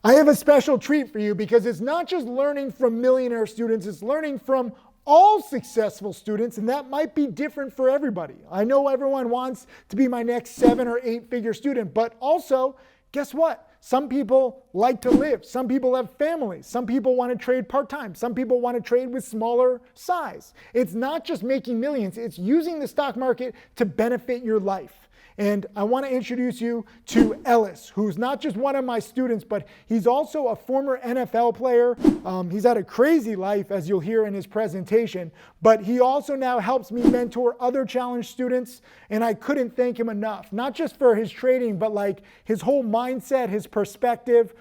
I have a special treat for you because it's not just learning from millionaire students, it's learning from all successful students, and that might be different for everybody. I know everyone wants to be my next 7 or 8 figure student, but also, guess what? Some people like to live. Some people have families. Some people want to trade part-time. Some people want to trade with smaller size. It's not just making millions, it's using the stock market to benefit your life. And I want to introduce you to Ellis, who's not just one of my students, but he's also a former NFL player. He's had a crazy life, as you'll hear in his presentation, but he also now helps me mentor other challenge students, and I couldn't thank him enough. Not just for his trading, but like his whole mindset, his perspective,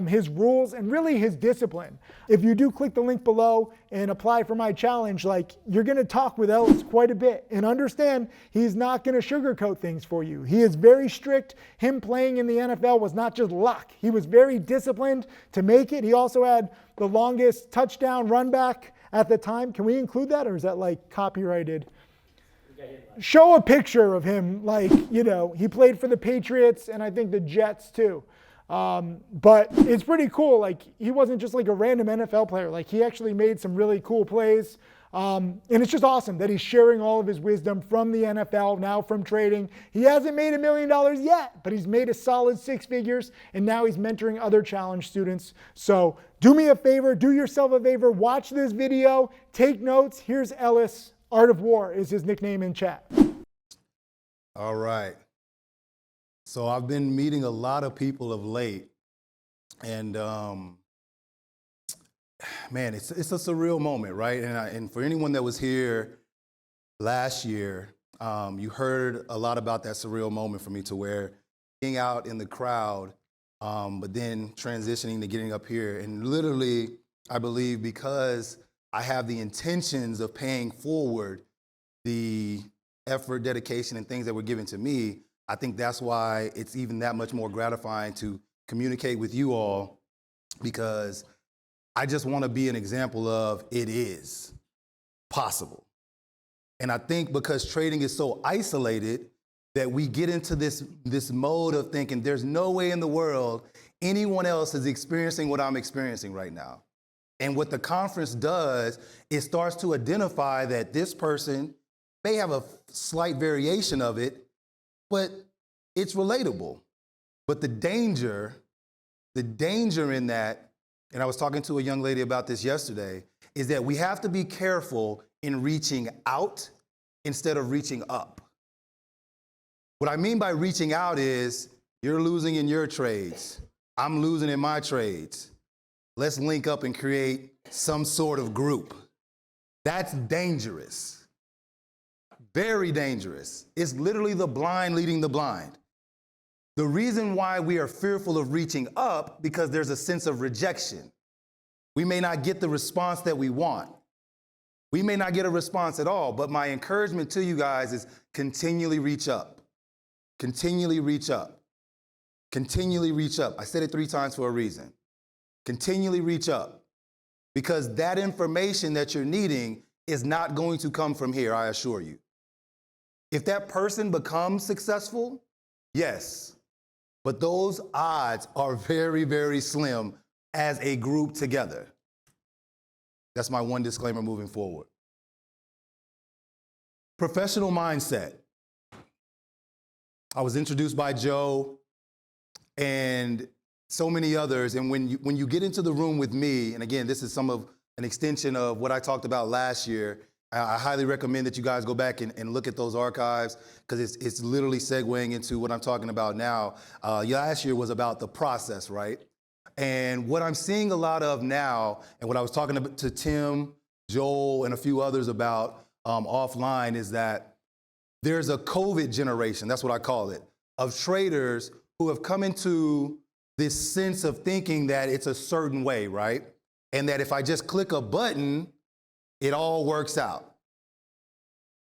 his rules, and really his discipline. If you do click the link below and apply for my challenge, you're going to talk with Ellis quite a bit, and understand he's not going to sugarcoat things for you. He is very strict. Him playing in the NFL was not just luck. He was very disciplined to make it. He also had the longest touchdown run back at the time. Can we include that, or is that like copyrighted? Show a picture of him, he played for the Patriots and I think the Jets too. But it's pretty cool. He wasn't just like a random NFL player. He actually made some really cool plays. And it's just awesome that he's sharing all of his wisdom from the NFL, now from trading. He hasn't made $1 million yet, but he's made a solid 6 figures, and now he's mentoring other challenge students. So do me a favor, do yourself a favor, watch this video, take notes. Here's Ellis. Art of War is his nickname in chat. All right. So I've been meeting a lot of people of late, and man, it's a surreal moment, right? And for anyone that was here last year, you heard a lot about that surreal moment for me, to where being out in the crowd, but then transitioning to getting up here. And literally, I believe because I have the intentions of paying forward the effort, dedication, and things that were given to me, I think that's why it's even that much more gratifying to communicate with you all, because I just want to be an example of it is possible. And I think because trading is so isolated that we get into this mode of thinking there's no way in the world anyone else is experiencing what I'm experiencing right now. And what the conference does, it starts to identify that this person may have a slight variation of it, but it's relatable. But the danger in that, and I was talking to a young lady about this yesterday, is that we have to be careful in reaching out instead of reaching up. What I mean by reaching out is, you're losing in your trades, I'm losing in my trades. Let's link up and create some sort of group. That's dangerous. Very dangerous. It's literally the blind leading the blind. The reason why we are fearful of reaching up, because there's a sense of rejection. We may not get the response that we want. We may not get a response at all, but my encouragement to you guys is continually reach up. Continually reach up. Continually reach up. I said it 3 times for a reason. Continually reach up, because that information that you're needing is not going to come from here, I assure you. If that person becomes successful, yes, but those odds are very, very slim as a group together. That's my one disclaimer moving forward. Professional mindset. I was introduced by Joe and so many others, and when you get into the room with me, and again, this is an extension of what I talked about last year, I highly recommend that you guys go back and look at those archives, because it's literally segueing into what I'm talking about now. Last year was about the process, right? And what I'm seeing a lot of now, and what I was talking to Tim, Joel, and a few others about offline, is that there's a COVID generation, that's what I call it, of traders who have come into this sense of thinking that it's a certain way, right? And that if I just click a button, it all works out.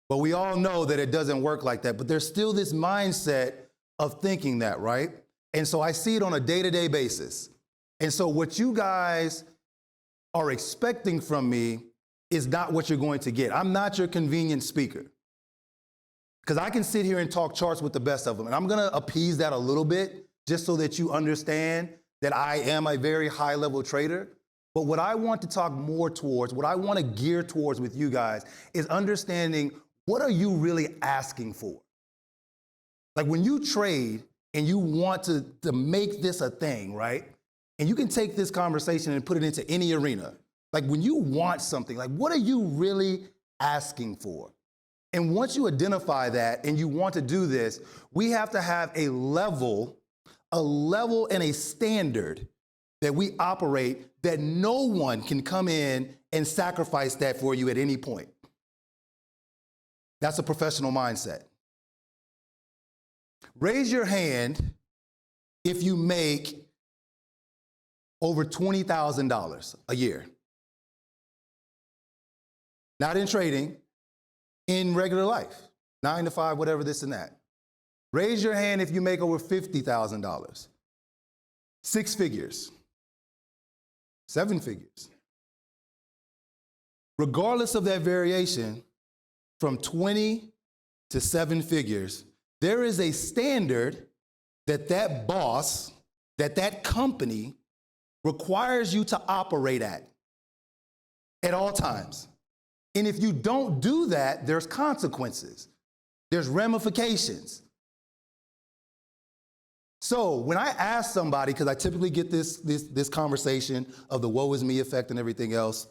But we all know that it doesn't work like that. But there's still this mindset of thinking that, right? And so I see it on a day-to-day basis. And so what you guys are expecting from me is not what you're going to get. I'm not your convenient speaker. Because I can sit here and talk charts with the best of them. And I'm going to appease that a little bit, just so that you understand that I am a very high level trader. But what I want to talk more towards, what I want to gear towards with you guys is understanding, what are you really asking for? Like when you trade and you want to make this a thing, right? And you can take this conversation and put it into any arena. Like when you want something, like what are you really asking for? And once you identify that and you want to do this, we have to have a level and a standard that we operate that no one can come in and sacrifice that for you at any point. That's a professional mindset. Raise your hand if you make over $20,000 a year. Not in trading, in regular life, 9 to 5, whatever, this and that. Raise your hand if you make over $50,000. 6 figures, 7 figures. Regardless of that variation, from 20 to 7 figures, there is a standard that boss, that company requires you to operate at all times. And if you don't do that, there's consequences. There's ramifications. So when I ask somebody, because I typically get this conversation of the woe is me effect and everything else,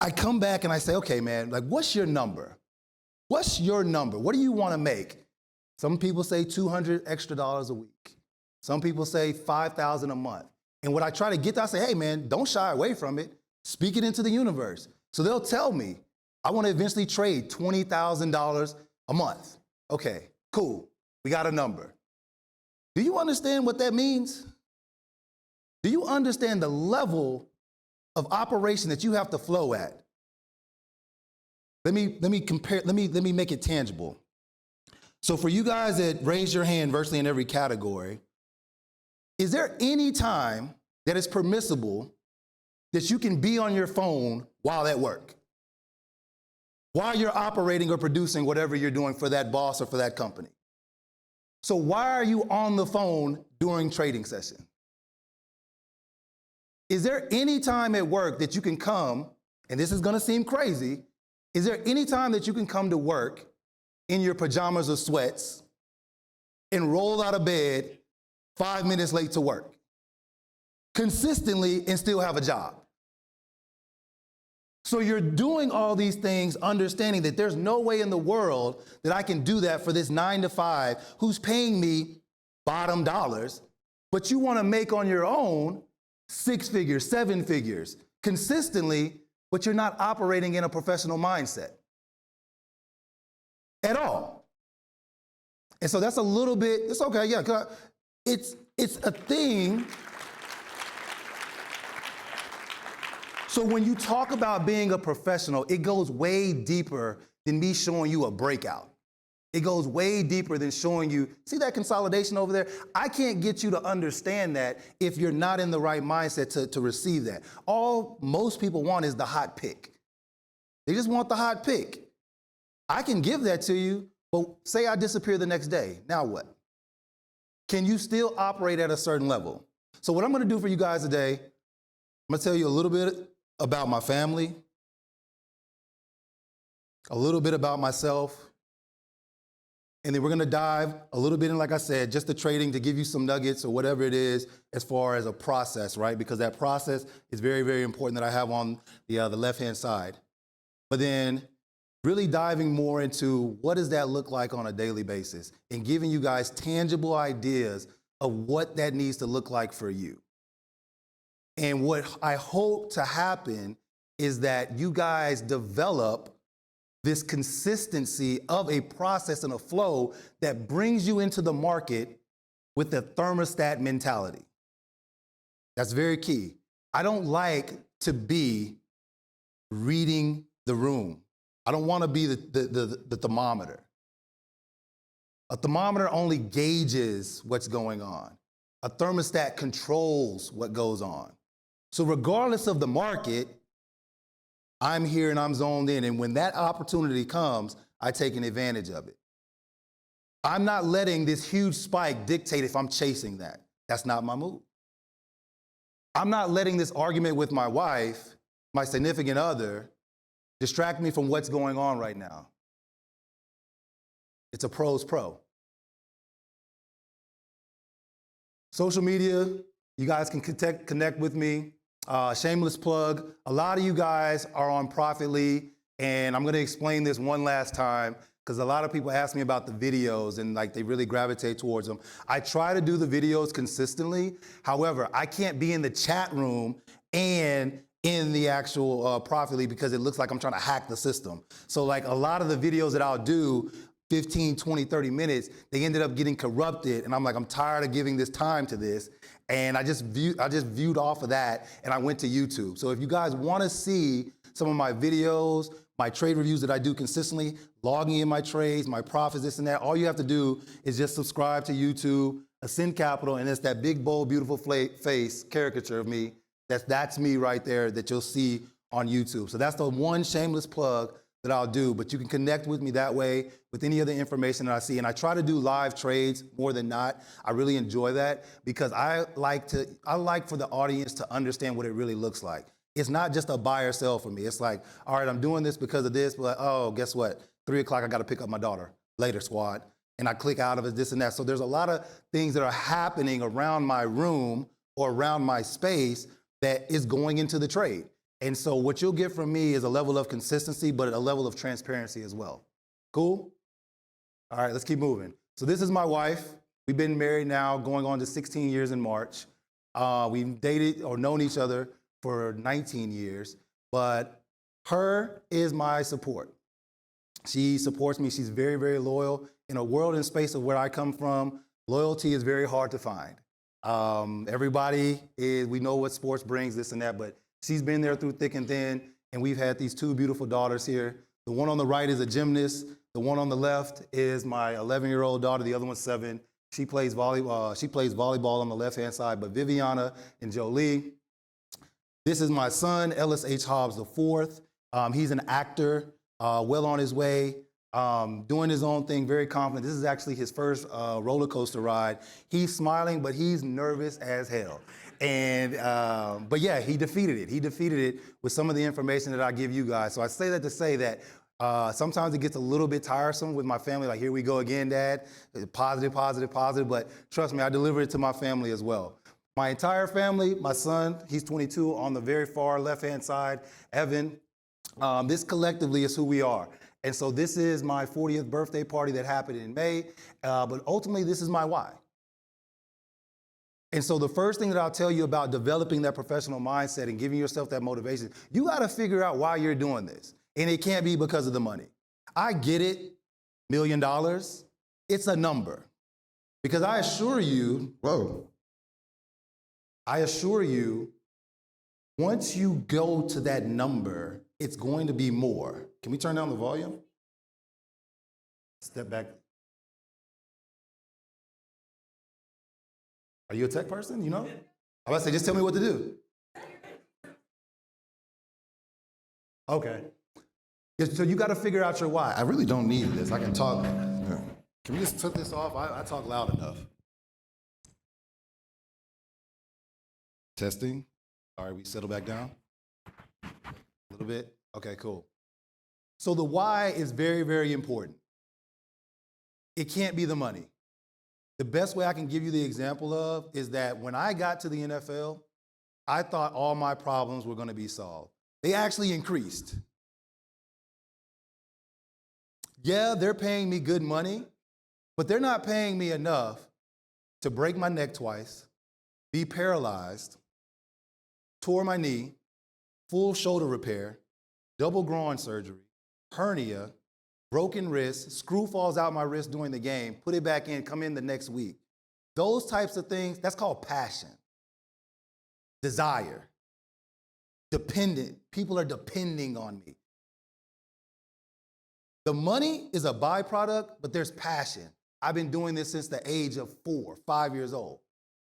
I come back and I say, okay, man, like, what's your number? What's your number? What do you want to make? Some people say $200 extra a week. Some people say $5,000 a month. And what I try to get to, I say, hey, man, don't shy away from it. Speak it into the universe. So they'll tell me, I want to eventually trade $20,000 a month. Okay, cool. We got a number. Do you understand what that means? Do you understand the level of operation that you have to flow at? Let me compare, let me make it tangible. So for you guys that raise your hand virtually in every category, is there any time that it's permissible that you can be on your phone while at work? While you're operating or producing whatever you're doing for that boss or for that company? So why are you on the phone during trading session? Is there any time at work that you can come, and this is gonna seem crazy, is there any time that you can come to work in your pajamas or sweats and roll out of bed 5 minutes late to work consistently and still have a job? So you're doing all these things understanding that there's no way in the world that I can do that for this 9 to 5 who's paying me bottom dollars, but you want to make on your own 6 figures, 7 figures consistently, but you're not operating in a professional mindset at all. And so that's a little bit, it's okay, yeah, it's a thing. So when you talk about being a professional, it goes way deeper than me showing you a breakout. It goes way deeper than showing you, see that consolidation over there? I can't get you to understand that if you're not in the right mindset to receive that. All most people want is the hot pick. They just want the hot pick. I can give that to you, but say I disappear the next day. Now what? Can you still operate at a certain level? So what I'm gonna do for you guys today, I'm gonna tell you a little bit about my family, a little bit about myself, and then we're gonna dive a little bit in, like I said, just the trading to give you some nuggets or whatever it is as far as a process, right? Because that process is very, very important that I have on the left-hand side. But then really diving more into what does that look like on a daily basis and giving you guys tangible ideas of what that needs to look like for you. And what I hope to happen is that you guys develop this consistency of a process and a flow that brings you into the market with the thermostat mentality. That's very key. I don't like to be reading the room. I don't want to be the thermometer. A thermometer only gauges what's going on. A thermostat controls what goes on. So regardless of the market, I'm here and I'm zoned in. And when that opportunity comes, I take an advantage of it. I'm not letting this huge spike dictate if I'm chasing that. That's not my move. I'm not letting this argument with my wife, my significant other, distract me from what's going on right now. It's a pro's pro. Social media, you guys can connect with me. Shameless plug, a lot of you guys are on Profitly, and I'm gonna explain this one last time, because a lot of people ask me about the videos and like they really gravitate towards them. I try to do the videos consistently. However, I can't be in the chat room and in the actual Profitly because it looks like I'm trying to hack the system. So like a lot of the videos that I'll do, 15, 20, 30 minutes, they ended up getting corrupted, and I'm like, I'm tired of giving this time to this. And I just viewed off of that, and I went to YouTube. So if you guys want to see some of my videos, my trade reviews that I do consistently, logging in my trades, my profits, this and that, all you have to do is just subscribe to YouTube, Ascend Capital, and it's that big, bold, beautiful face caricature of me. That's me right there that you'll see on YouTube. So that's the one shameless plug that I'll do, but you can connect with me that way with any other information that I see. And I try to do live trades more than not. I really enjoy that because I like for the audience to understand what it really looks like. It's not just a buy or sell for me. It's like, all right, I'm doing this because of this, but oh, guess what? 3 o'clock, I got to pick up my daughter. Later, squad. And I click out of it, this and that. So there's a lot of things that are happening around my room or around my space that is going into the trade. And so what you'll get from me is a level of consistency, but a level of transparency as well. Cool? All right, let's keep moving. So this is my wife. We've been married now going on to 16 years in March. We've dated or known each other for 19 years, but her is my support. She supports me. She's very, very loyal. In a world and space of where I come from, loyalty is very hard to find. We know what sports brings, this and that, but she's been there through thick and thin, and we've had these two beautiful daughters here. The one on the right is a gymnast. The one on the left is my 11-year-old daughter. The other one's 7. She plays volleyball on the left-hand side, but Viviana and Jolie. This is my son, Ellis H. Hobbs IV. He's an actor, well on his way, doing his own thing, very confident. This is actually his first roller coaster ride. He's smiling, but he's nervous as hell. And, but yeah, he defeated it. He defeated it with some of the information that I give you guys. So I say that to say that sometimes it gets a little bit tiresome with my family. Like, here we go again, Dad. Positive, positive, positive. But trust me, I deliver it to my family as well. My entire family, my son, he's 22, on the very far left-hand side, Evan. This collectively is who we are. And so this is my 40th birthday party that happened in May. But ultimately, this is my why. And so the first thing that I'll tell you about developing that professional mindset and giving yourself that motivation, you got to figure out why you're doing this. And it can't be because of the money. I get it, $1 million. It's a number. Because I assure you, once you go to that number, it's going to be more. Can we turn down the volume? Step back. Are you a tech person? You know? I was about to say, just tell me what to do. Okay. So you got to figure out your why. I really don't need this. I can talk. Can we just turn this off? I talk loud enough. Testing. All right, we settle back down. A little bit. Okay, cool. So the why is very, very important. It can't be the money. The best way I can give you the example of is that when I got to the NFL, I thought all my problems were going to be solved. They actually increased. Yeah, they're paying me good money, but they're not paying me enough to break my neck twice, be paralyzed, tore my knee, full shoulder repair, double groin surgery, hernia, broken wrist, screw falls out my wrist during the game, put it back in, come in the next week. Those types of things, that's called passion, desire, dependent. People are depending on me. The money is a byproduct, but there's passion. I've been doing this since the age of 4, 5 years old.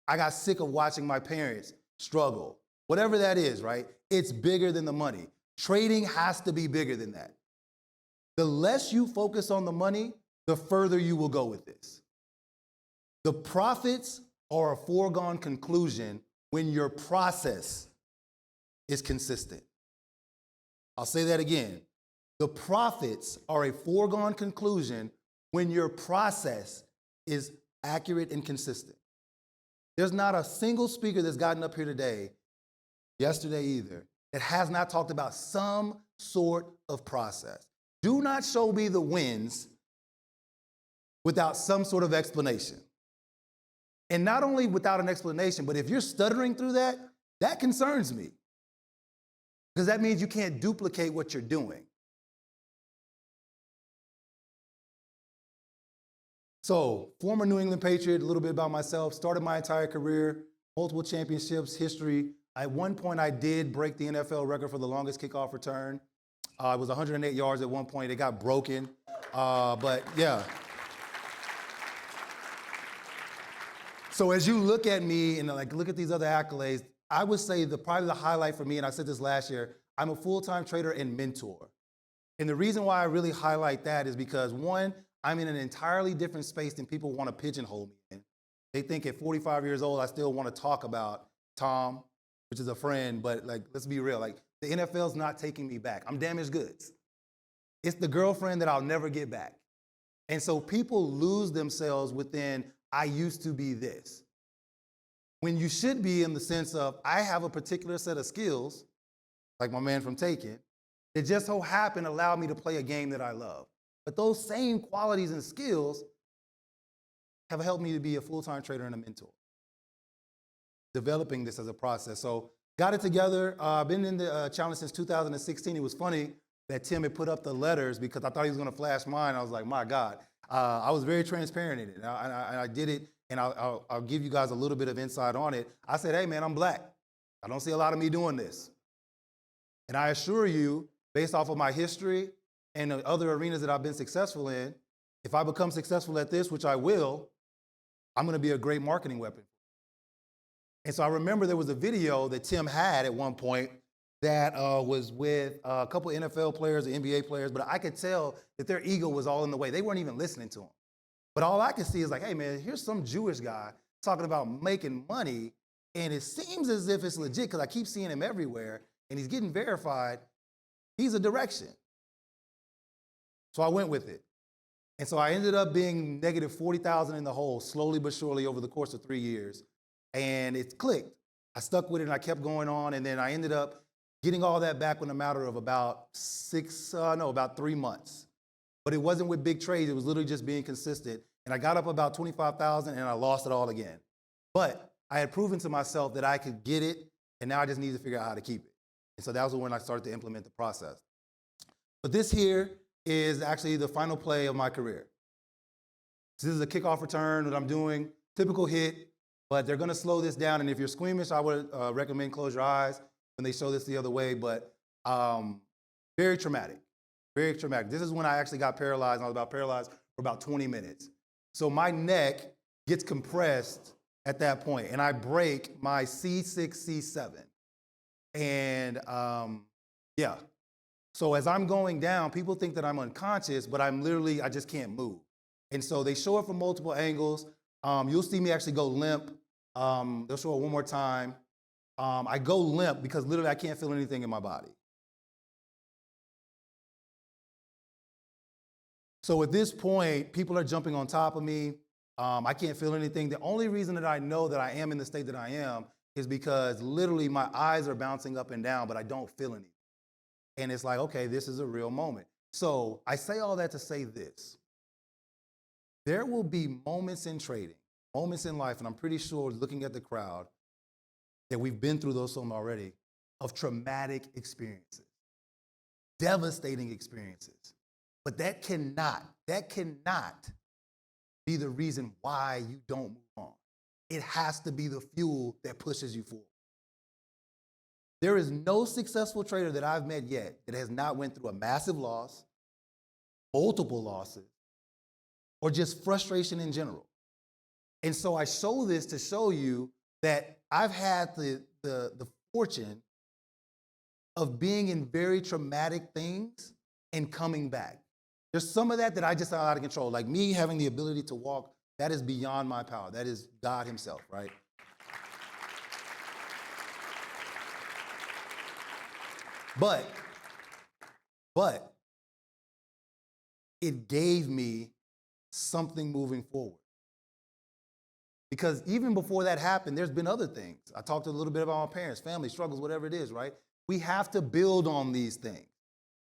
I got sick of watching my parents struggle. Whatever that is, right? It's bigger than the money. Trading has to be bigger than that. The less you focus on the money, the further you will go with this. The profits are a foregone conclusion when your process is consistent. I'll say that again. The profits are a foregone conclusion when your process is accurate and consistent. There's not a single speaker that's gotten up here today, yesterday either, that has not talked about some sort of process. Do not show me the wins without some sort of explanation. And not only without an explanation, but if you're stuttering through that, that concerns me. Because that means you can't duplicate what you're doing. So, former New England Patriot, a little bit about myself, started my entire career, multiple championships, history. At one point, I did break the NFL record for the longest kickoff return. It was 108 yards at one point. It got broken, but yeah. So as you look at me and look at these other accolades, I would say probably the highlight for me, and I said this last year, I'm a full-time trader and mentor. And the reason why I really highlight that is because, one, I'm in an entirely different space than people want to pigeonhole me in. They think at 45 years old, I still want to talk about Tom, which is a friend, but let's be real. The NFL's not taking me back. I'm damaged goods. It's the girlfriend that I'll never get back. And so people lose themselves within, I used to be this. When you should be in the sense of, I have a particular set of skills, like my man from Taken, that just so happen allow me to play a game that I love. But those same qualities and skills have helped me to be a full-time trader and a mentor. Developing this as a process. So got it together. I've been in the challenge since 2016. It was funny that Tim had put up the letters because I thought he was going to flash mine. I was like, my God. I was very transparent in it. And I did it, and I'll give you guys a little bit of insight on it. I said, hey, man, I'm black. I don't see a lot of me doing this. And I assure you, based off of my history and the other arenas that I've been successful in, if I become successful at this, which I will, I'm going to be a great marketing weapon. And so I remember there was a video that Tim had at one point that was with a couple NFL players, NBA players, but I could tell that their ego was all in the way. They weren't even listening to him. But all I could see is hey, man, here's some Jewish guy talking about making money, and it seems as if it's legit because I keep seeing him everywhere, and he's getting verified. He's a direction. So I went with it. And so I ended up being negative 40,000 in the hole, slowly but surely over the course of 3 years. And it clicked. I stuck with it and I kept going on. And then I ended up getting all that back in a matter of about 3 months. But it wasn't with big trades. It was literally just being consistent. And I got up about 25,000 and I lost it all again. But I had proven to myself that I could get it. And now I just need to figure out how to keep it. And so that was when I started to implement the process. But this here is actually the final play of my career. So this is a kickoff return that I'm doing, typical hit, but they're gonna slow this down. And if you're squeamish, I would recommend close your eyes when they show this the other way, but very traumatic, very traumatic. This is when I actually got paralyzed, and I was about paralyzed for about 20 minutes. So my neck gets compressed at that point, and I break my C6, C7. And yeah. So as I'm going down, people think that I'm unconscious, but I just can't move. And so they show it from multiple angles. You'll see me actually go limp. They'll show it one more time. I go limp because literally I can't feel anything in my body. So at this point, people are jumping on top of me. I can't feel anything. The only reason that I know that I am in the state that I am is because literally my eyes are bouncing up and down, but I don't feel anything. And it's like, okay, this is a real moment. So I say all that to say this. There will be moments in trading, moments in life, and I'm pretty sure looking at the crowd that we've been through those some already, of traumatic experiences, devastating experiences. But that cannot be the reason why you don't move on. It has to be the fuel that pushes you forward. There is no successful trader that I've met yet that has not went through a massive loss, multiple losses, or just frustration in general. And so I show this to show you that I've had the fortune of being in very traumatic things and coming back. There's some of that I just out of control. Like me having the ability to walk, that is beyond my power. That is God himself, right? But it gave me something moving forward. Because even before that happened, there's been other things. I talked a little bit about my parents, family struggles, whatever it is, right? We have to build on these things.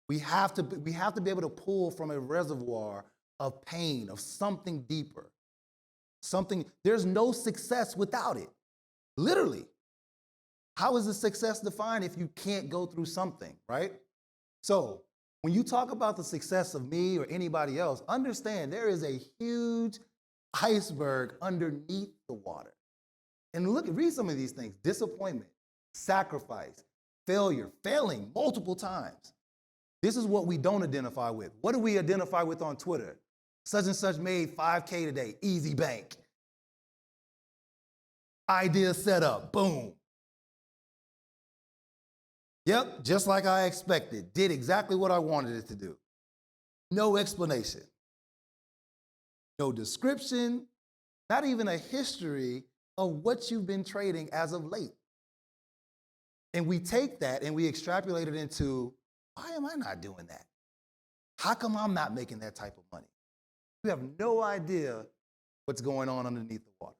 We have to be able to pull from a reservoir of pain, of something deeper. There's no success without it. Literally. How is a success defined if you can't go through something, right? So when you talk about the success of me or anybody else, understand there is a huge iceberg underneath the water. And read some of these things: disappointment, sacrifice, failure, failing multiple times. This is what we don't identify with. What do we identify with on Twitter? Such and such made 5K today, easy bank. Idea set up, boom. Yep, just like I expected. Did exactly what I wanted it to do. No explanation. No description, not even a history of what you've been trading as of late. And we take that and we extrapolate it into, why am I not doing that? How come I'm not making that type of money? You have no idea what's going on underneath the water.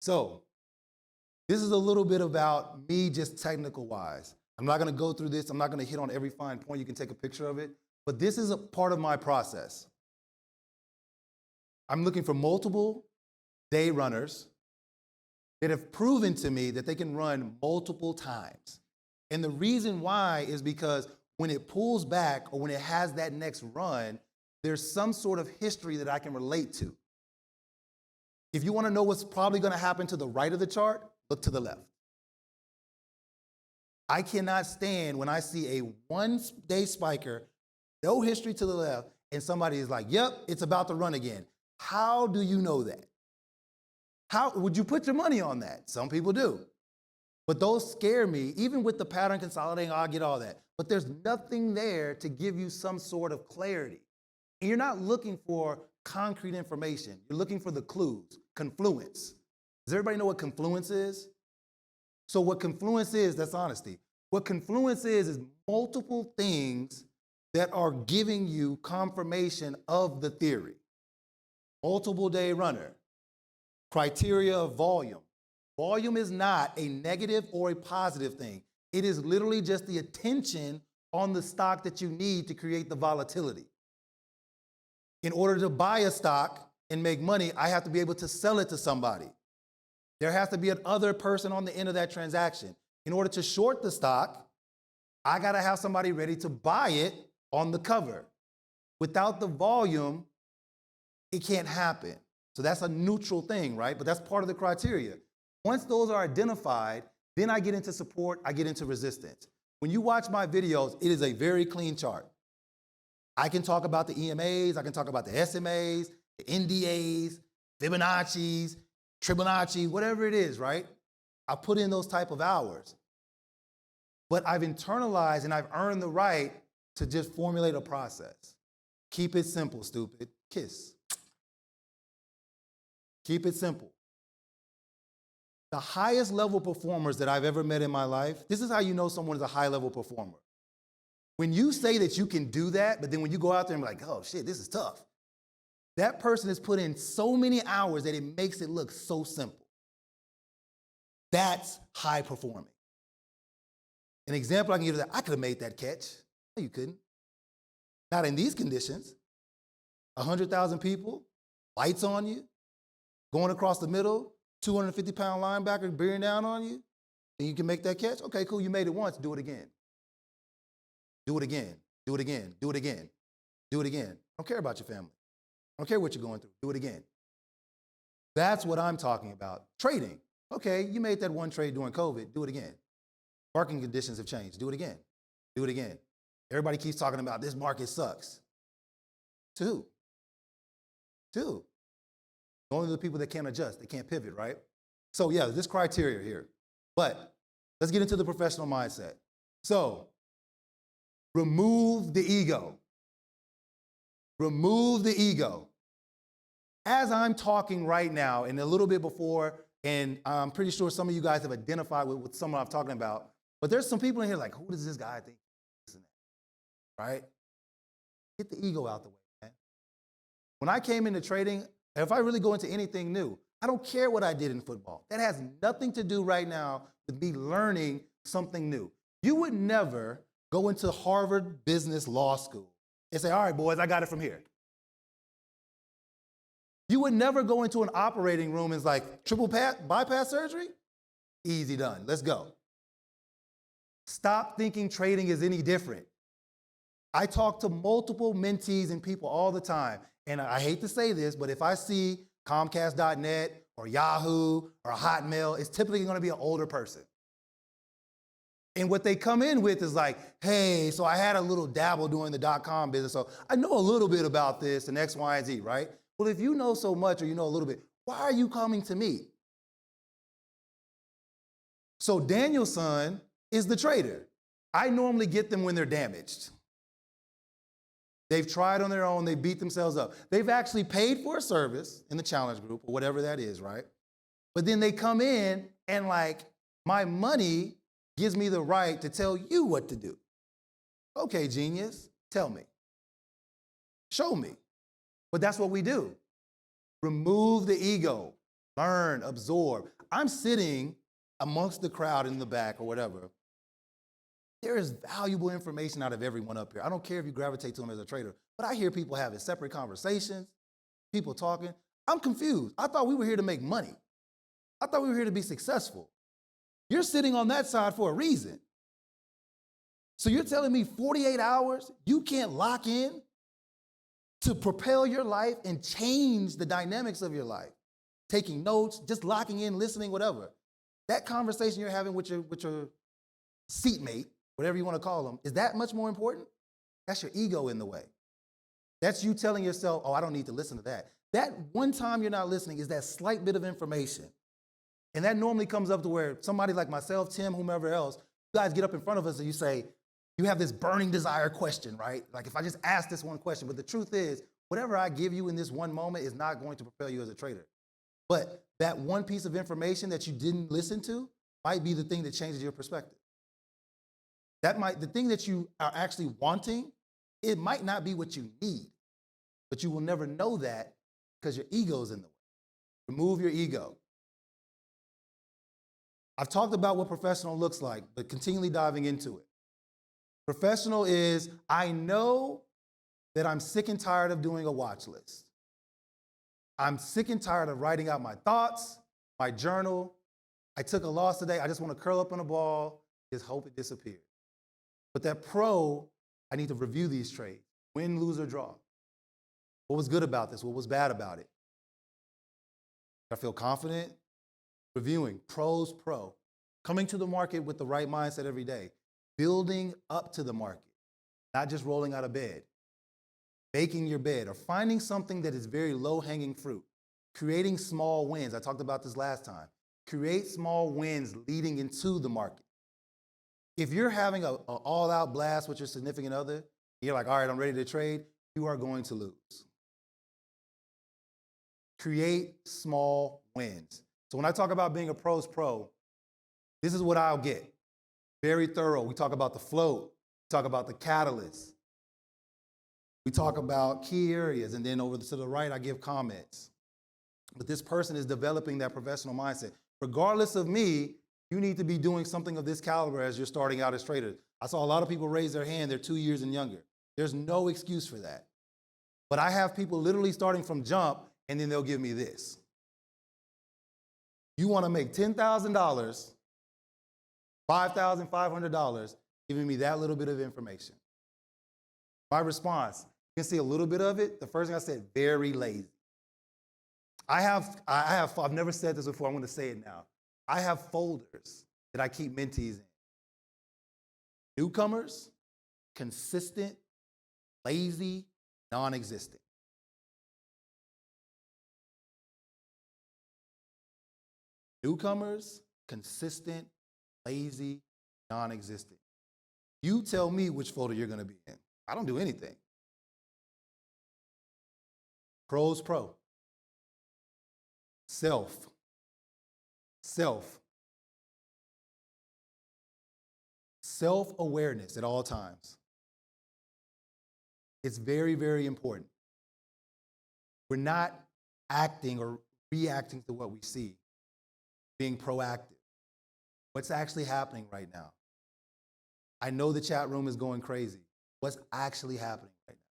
So, this is a little bit about me just technical wise. I'm not gonna go through this. I'm not gonna hit on every fine point. You can take a picture of it. But this is a part of my process. I'm looking for multiple day runners that have proven to me that they can run multiple times. And the reason why is because when it pulls back or when it has that next run, there's some sort of history that I can relate to. If you want to know what's probably going to happen to the right of the chart, look to the left. I cannot stand when I see a one-day spiker, no history to the left, and somebody is like, yep, it's about to run again. How do you know that? How would you put your money on that? Some people do. But those scare me. Even with the pattern consolidating, I'll get all that. But there's nothing there to give you some sort of clarity. And you're not looking for concrete information. You're looking for the clues, confluence. Does everybody know what confluence is? So what confluence is, that's honesty. What confluence is multiple things that are giving you confirmation of the theory. Multiple day runner. Criteria of volume. Volume is not a negative or a positive thing. It is literally just the attention on the stock that you need to create the volatility. In order to buy a stock and make money, I have to be able to sell it to somebody. There has to be another person on the end of that transaction. In order to short the stock, I got to have somebody ready to buy it on the cover. Without the volume, it can't happen. So that's a neutral thing, right? But that's part of the criteria. Once those are identified, then I get into support, I get into resistance. When you watch my videos, it is a very clean chart. I can talk about the EMAs, I can talk about the SMAs, the NDAs, Fibonacci's, Fibonacci, whatever it is, right? I put in those type of hours. But I've internalized and I've earned the right to just formulate a process. Keep it simple, stupid. Kiss. Keep it simple. The highest level performers that I've ever met in my life, this is how you know someone is a high level performer. When you say that you can do that, but then when you go out there and be like, oh shit, this is tough. That person has put in so many hours that it makes it look so simple. That's high performing. An example I can give you that I could have made that catch. No, you couldn't. Not in these conditions. 100,000 people, lights on you, going across the middle, 250-pound linebacker bearing down on you, and you can make that catch? Okay, cool, you made it once, do it again. Do it again, do it again, do it again, do it again. I don't care about your family. I don't care what you're going through, do it again. That's what I'm talking about. Trading. Okay, you made that one trade during COVID, do it again. Market conditions have changed, do it again, do it again. Everybody keeps talking about this market sucks. To who? To who? Only the people that can't adjust, they can't pivot, right? So yeah, this criteria here. But let's get into the professional mindset. So remove the ego. Remove the ego. As I'm talking right now, and a little bit before, and I'm pretty sure some of you guys have identified with someone I'm talking about, but there's some people in here like, who does this guy think? Right? Get the ego out the way, man. When I came into trading, if I really go into anything new, I don't care what I did in football. That has nothing to do right now with me learning something new. You would never go into Harvard Business Law School and say, all right, boys, I got it from here. You would never go into an operating room and it's like, triple bypass surgery? Easy done, let's go. Stop thinking trading is any different. I talk to multiple mentees and people all the time, and I hate to say this, but if I see Comcast.net or Yahoo or Hotmail, it's typically gonna be an older person. And what they come in with is like, hey, so I had a little dabble doing the .com business, so I know a little bit about this and X, Y, and Z, right? Well, if you know so much or you know a little bit, why are you coming to me? So Daniel's son is the trader. I normally get them when they're damaged. They've tried on their own, they beat themselves up. They've actually paid for a service in the challenge group or whatever that is, right? But then they come in and like, my money gives me the right to tell you what to do. Okay, genius, tell me. Show me. But that's what we do. Remove the ego, learn, absorb. I'm sitting amongst the crowd in the back or whatever. There is valuable information out of everyone up here. I don't care if you gravitate to them as a trader, but I hear people having separate conversations, people talking. I'm confused. I thought we were here to make money. I thought we were here to be successful. You're sitting on that side for a reason. So you're telling me 48 hours, you can't lock in to propel your life and change the dynamics of your life. Taking notes, just locking in, listening, whatever. That conversation you're having with your seatmate, whatever you want to call them, is that much more important? That's your ego in the way. That's you telling yourself, oh, I don't need to listen to that. That one time you're not listening is that slight bit of information. And that normally comes up to where somebody like myself, Tim, whomever else, you guys get up in front of us and you say, you have this burning desire question, right? Like if I just ask this one question, but the truth is, whatever I give you in this one moment is not going to propel you as a trader. But that one piece of information that you didn't listen to might be the thing that changes your perspective. The thing that you are actually wanting, it might not be what you need, but you will never know that because your ego's in the way. Remove your ego. I've talked about what professional looks like, but continually diving into it. Professional is, I know that I'm sick and tired of doing a watch list. I'm sick and tired of writing out my thoughts, my journal. I took a loss today. I just want to curl up in a ball, just hope it disappears. But that pro, I need to review these trades. Win, lose, or draw. What was good about this? What was bad about it? Did I feel confident? Reviewing, pros, pro. Coming to the market with the right mindset every day. Building up to the market, not just rolling out of bed. Making your bed or finding something that is very low-hanging fruit. Creating small wins. I talked about this last time. Create small wins leading into the market. If you're having an all-out blast with your significant other, you're like, all right, I'm ready to trade, you are going to lose. Create small wins. So when I talk about being a pro's pro, this is what I'll get. Very thorough. We talk about the float. We talk about the catalyst. We talk about key areas, and then over to the right, I give comments. But this person is developing that professional mindset. Regardless of me, you need to be doing something of this caliber as you're starting out as traders. I saw a lot of people raise their hand, they're 2 years and younger. There's no excuse for that. But I have people literally starting from jump, and then they'll give me this. You want to make $10,000, $5,500, giving me that little bit of information. My response, you can see a little bit of it. The first thing I said, very lazy. I've never said this before, I'm going to say it now. I have folders that I keep mentees in. Newcomers, consistent, lazy, non-existent. Newcomers, consistent, lazy, non-existent. You tell me which folder you're going to be in. I don't do anything. Pros pro. Self. Self-awareness at all times. It's very, very important. We're not acting or reacting to what we see, being proactive. What's actually happening right now? I know the chat room is going crazy. What's actually happening right now?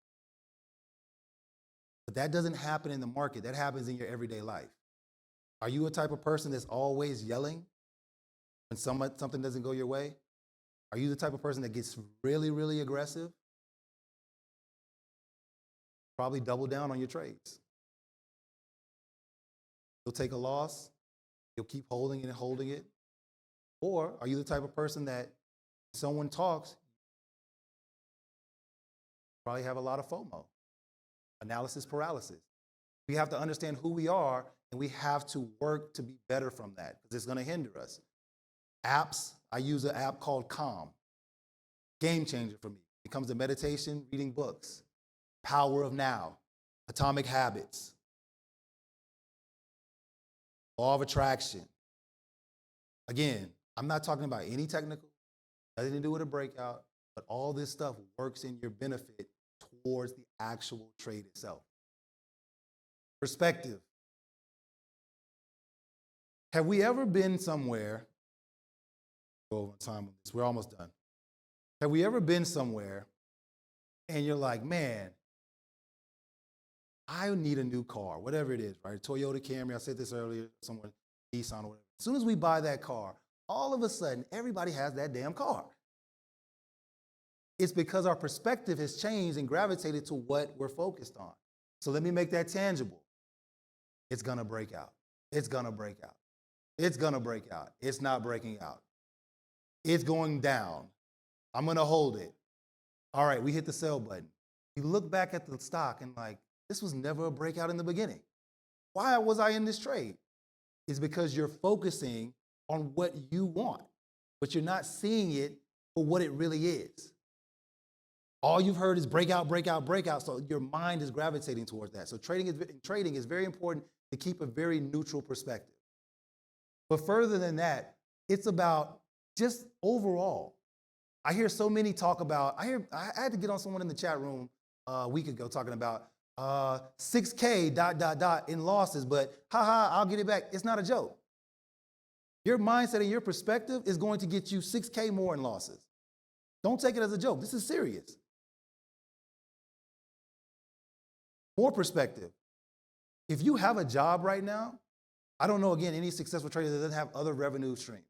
But that doesn't happen in the market. That happens in your everyday life. Are you a type of person that's always yelling when something doesn't go your way? Are you the type of person that gets really, really aggressive? Probably double down on your trades. You'll take a loss, you'll keep holding it and holding it. Or are you the type of person that when someone talks, probably have a lot of FOMO, analysis paralysis. We have to understand who we are, and we have to work to be better from that because it's going to hinder us. Apps, I use an app called Calm. Game changer for me. It comes to meditation, reading books, Power of Now, Atomic Habits, Law of Attraction. Again, I'm not talking about any technical, nothing to do with a breakout, but all this stuff works in your benefit towards the actual trade itself. Perspective. Have we ever been somewhere, go over time on this, we're almost done. Have we ever been somewhere and you're like, man, I need a new car, whatever it is, right? Toyota Camry, I said this earlier, somewhere, Nissan or whatever. As soon as we buy that car, all of a sudden, everybody has that damn car. It's because our perspective has changed and gravitated to what we're focused on. So let me make that tangible. It's gonna break out. It's gonna break out. It's gonna break out. It's not breaking out. It's going down. I'm gonna hold it. All right, we hit the sell button. You look back at the stock and like, this was never a breakout in the beginning. Why was I in this trade? It's because you're focusing on what you want, but you're not seeing it for what it really is. All you've heard is breakout, breakout, breakout, so your mind is gravitating towards that. So trading is very important to keep a very neutral perspective. But further than that, it's about just overall. I hear so many talk about, I had to get on someone in the chat room a week ago talking about 6K ... in losses, but haha, I'll get it back. It's not a joke. Your mindset and your perspective is going to get you 6K more in losses. Don't take it as a joke. This is serious. More perspective. If you have a job right now, I don't know, again, any successful trader that doesn't have other revenue streams.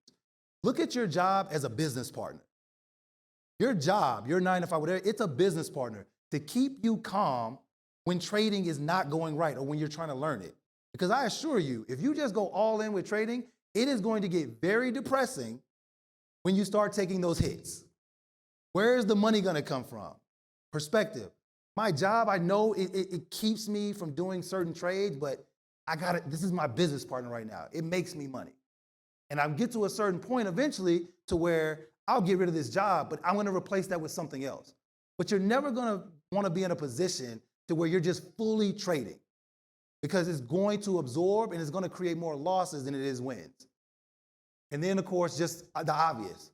Look at your job as a business partner. Your job, your 9 to 5, whatever, it's a business partner to keep you calm when trading is not going right or when you're trying to learn it. Because I assure you, if you just go all in with trading, it is going to get very depressing when you start taking those hits. Where is the money going to come from? Perspective. My job, I know it keeps me from doing certain trades, but this is my business partner right now. It makes me money. And I'll get to a certain point eventually to where I'll get rid of this job, but I'm going to replace that with something else. But you're never going to want to be in a position to where you're just fully trading because it's going to absorb and it's going to create more losses than it is wins. And then, of course, just the obvious,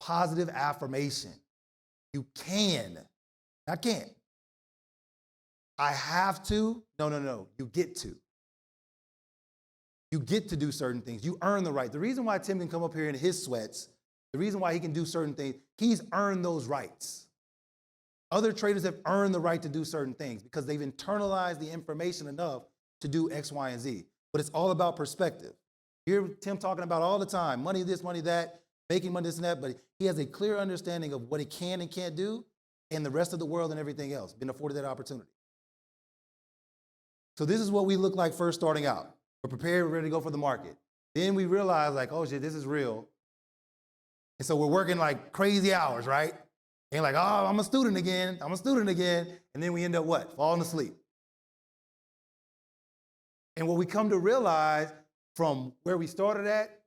positive affirmation. You can. I can't. I have to. No. You get to. You get to do certain things. You earn the right. The reason why Tim can come up here in his sweats, the reason why he can do certain things, he's earned those rights. Other traders have earned the right to do certain things because they've internalized the information enough to do X, Y, and Z. But it's all about perspective. You hear Tim talking about all the time, money this, money that, making money this and that, but he has a clear understanding of what he can and can't do, and the rest of the world and everything else, been afforded that opportunity. So this is what we look like first starting out. We're prepared, we're ready to go for the market. Then we realize like, oh shit, this is real. And so we're working like crazy hours, right? And like, oh, I'm a student again. And then we end up what? Falling asleep. And what we come to realize from where we started at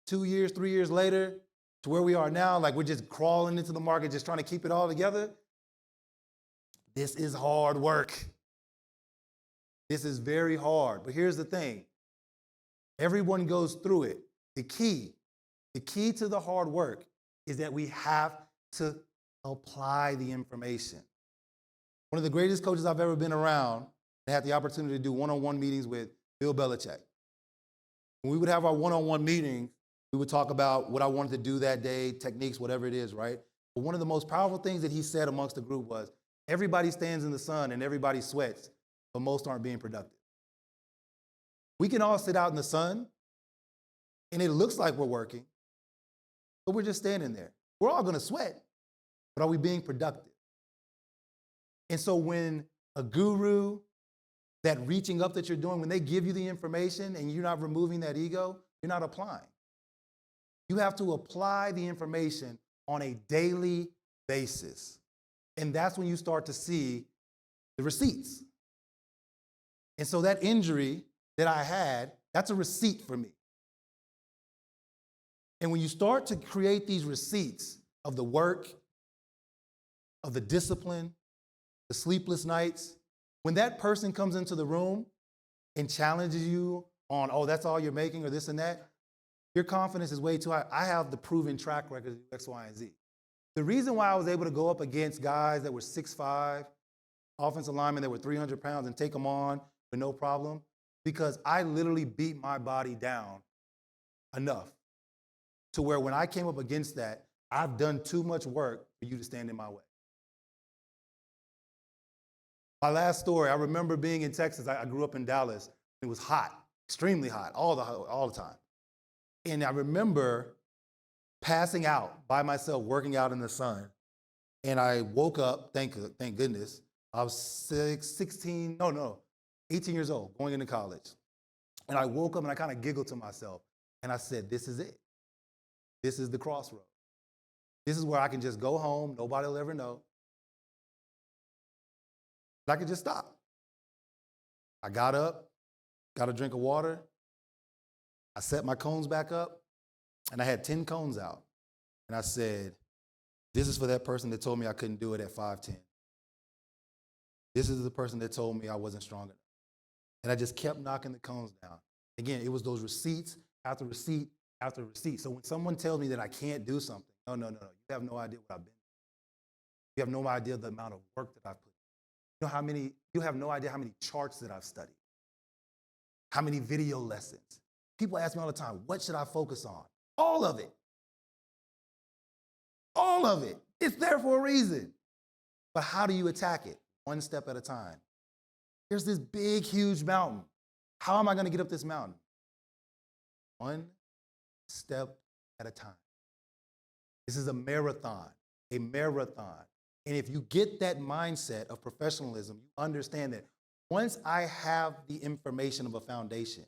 2 years, 3 years later to where we are now, like we're just crawling into the market, just trying to keep it all together. This is hard work. This is very hard. But here's the thing. Everyone goes through it. The key to the hard work is that we have to apply the information. One of the greatest coaches I've ever been around, I had the opportunity to do one-on-one meetings with Bill Belichick. When we would have our one-on-one meetings, we would talk about what I wanted to do that day, techniques, whatever it is, right? But one of the most powerful things that he said amongst the group was, everybody stands in the sun and everybody sweats, but most aren't being productive. We can all sit out in the sun, and it looks like we're working, but we're just standing there. We're all gonna sweat, but are we being productive? And so when a guru, that reaching up that you're doing, when they give you the information and you're not removing that ego, you're not applying. You have to apply the information on a daily basis. And that's when you start to see the receipts. And so that injury that I had, that's a receipt for me. And when you start to create these receipts of the work, of the discipline, the sleepless nights, when that person comes into the room and challenges you on, oh, that's all you're making or this and that, your confidence is way too high. I have the proven track record of X, Y, and Z. The reason why I was able to go up against guys that were 6'5", offensive linemen that were 300 pounds and take them on with no problem, because I literally beat my body down enough to where when I came up against that, I've done too much work for you to stand in my way. My last story, I remember being in Texas. I grew up in Dallas. It was hot, extremely hot, all the time. And I remember passing out by myself, working out in the sun. And I woke up, thank goodness. I was 18 years old, going into college. And I woke up and I kind of giggled to myself. And I said, this is it. This is the crossroad. This is where I can just go home. Nobody will ever know. I could just stop. I got up, got a drink of water. I set my cones back up, and I had 10 cones out. And I said, this is for that person that told me I couldn't do it at 5'10". This is the person that told me I wasn't strong enough. And I just kept knocking the cones down. Again, it was those receipts after receipt after receipt. So when someone tells me that I can't do something, no. You have no idea what I've been through. You have no idea the amount of work that I've put in. You have no idea how many charts that I've studied, how many video lessons. People ask me all the time, what should I focus on? All of it. All of it. It's there for a reason. But how do you attack it? One step at a time. There's this big, huge mountain. How am I going to get up this mountain? One step at a time. This is a marathon. And if you get that mindset of professionalism, you understand that once I have the information of a foundation,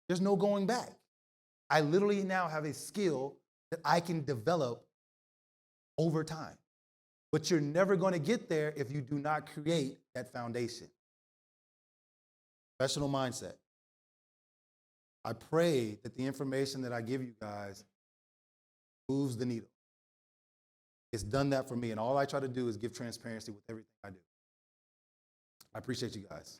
there's no going back. I literally now have a skill that I can develop over time. But you're never going to get there if you do not create that foundation. Professional mindset. I pray that the information that I give you guys moves the needle. It's done that for me, and all I try to do is give transparency with everything I do. I appreciate you guys.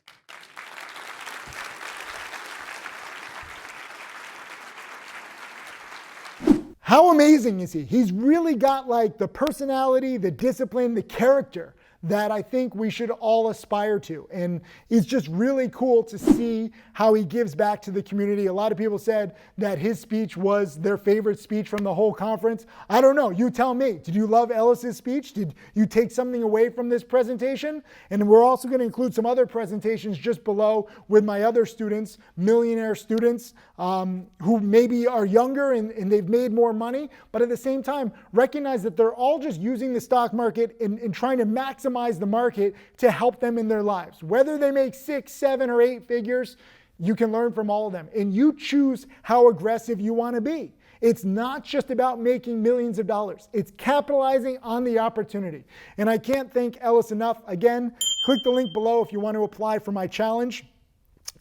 How amazing is he? He's really got like the personality, the discipline, the character that I think we should all aspire to. And it's just really cool to see how he gives back to the community. A lot of people said that his speech was their favorite speech from the whole conference. I don't know. You tell me. Did you love Ellis's speech? Did you take something away from this presentation? And we're also going to include some other presentations just below with my other students, millionaire students, who maybe are younger and they've made more money, but at the same time, recognize that they're all just using the stock market and trying to maximize the market to help them in their lives. Whether they make 6, 7, or 8 figures, you can learn from all of them. And you choose how aggressive you want to be. It's not just about making millions of dollars. It's capitalizing on the opportunity. And I can't thank Ellis enough. Again, click the link below if you want to apply for my challenge.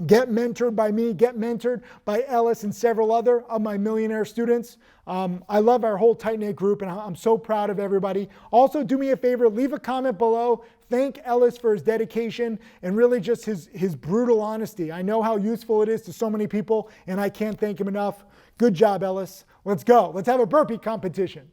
Get mentored by me, get mentored by Ellis and several other of my millionaire students. I love our whole tight-knit group, and I'm so proud of everybody. Also, do me a favor, leave a comment below, thank Ellis for his dedication and really just his brutal honesty. I know how useful it is to so many people, and I can't thank him enough. Good job, Ellis. Let's go. Let's have a burpee competition.